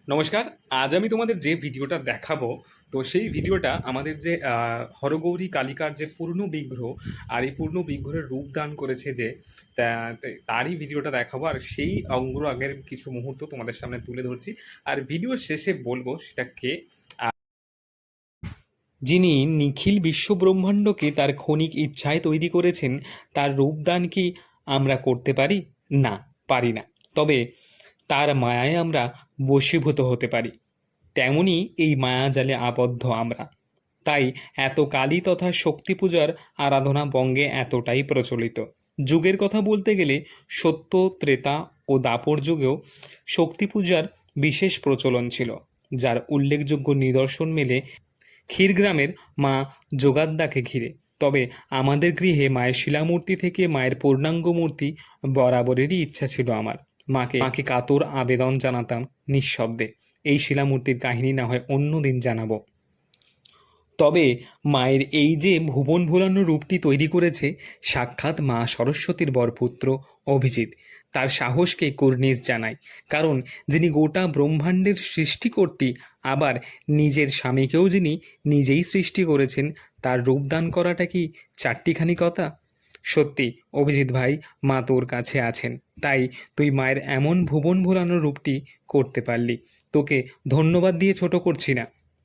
নমস্কার। আজ আমি তোমাদের যে ভিডিওটা দেখাবো, তো সেই ভিডিওটা আমাদের যে হরগৌরী কালিকার যে পূর্ণ বিগ্রহ, আর এই পূর্ণ বিগ্রহের রূপ দান করেছে যে, তারই ভিডিওটা দেখাবো। আর সেই আগের কিছু মুহূর্ত তোমাদের সামনে তুলে ধরছি। আর ভিডিও শেষে বলবো সেটা কে। যিনি নিখিল বিশ্বব্রহ্মাণ্ডকে তার ক্ষণিক ইচ্ছায় তৈরি করেছেন, তার রূপদান কি আমরা করতে পারি? না, পারি না। তবে তার মায়ায় আমরা বশীভূত হতে পারি। তেমনি এই মায়াজালে আবদ্ধ আমরা। তাই এত কালী তথা শক্তি পূজার আরাধনা বঙ্গে এতটাই প্রচলিত। যুগের কথা বলতে গেলে সত্য, ত্রেতা ও দাপর যুগেও শক্তি পূজার বিশেষ প্রচলন ছিল, যার উল্লেখযোগ্য নিদর্শন মেলে ক্ষীরগ্রামের মা যোগাদ্দাকে ঘিরে। তবে আমাদের গৃহে মায়ের শিলামূর্তি থেকে মায়ের পূর্ণাঙ্গ মূর্তি বরাবরেরই ইচ্ছা ছিল আমার। মাকে কাতর আবেদন জানাতাম নিঃশব্দে, এই শিলামূর্তির কাহিনী না হয় অন্য দিন জানাবো। তবে মায়ের এই যে ভুবন ভোলানো রূপটি তৈরি করেছে সাক্ষাৎ মা সরস্বতীর বরপুত্র অভিজিৎ, তার সাহসকে কুর্নিশ জানায়। কারণ যিনি গোটা ব্রহ্মাণ্ডের সৃষ্টিকর্ত্রী, আবার নিজের স্বামীকেও যিনি নিজেই সৃষ্টি করেছেন, তার রূপদান করাটা কি চারটিখানি কথা? সত্যি অভিজিৎ ভাই, মা তোর কাছে আছেন, তাই তুই মায়ের এমন ভুবন ভোলানো রূপটি করতে পারলি। তোকে ধন্যবাদ দিয়ে ছোট করছি না।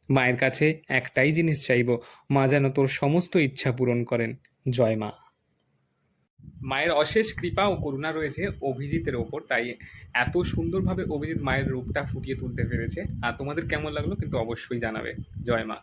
মায়ের কাছে একটাই জিনিস চাইব, মা যেন তোর সমস্ত ইচ্ছা পূরণ করেন। জয় মা। মায়ের অশেষ কৃপা ও করুণা রয়েছে অভিজিতের ওপর, তাই এত সুন্দরভাবে অভিজিৎ মায়ের রূপটা ফুটিয়ে তুলতে পেরেছে। আর তোমাদের কেমন লাগলো কিন্তু অবশ্যই জানাবে। জয় মা।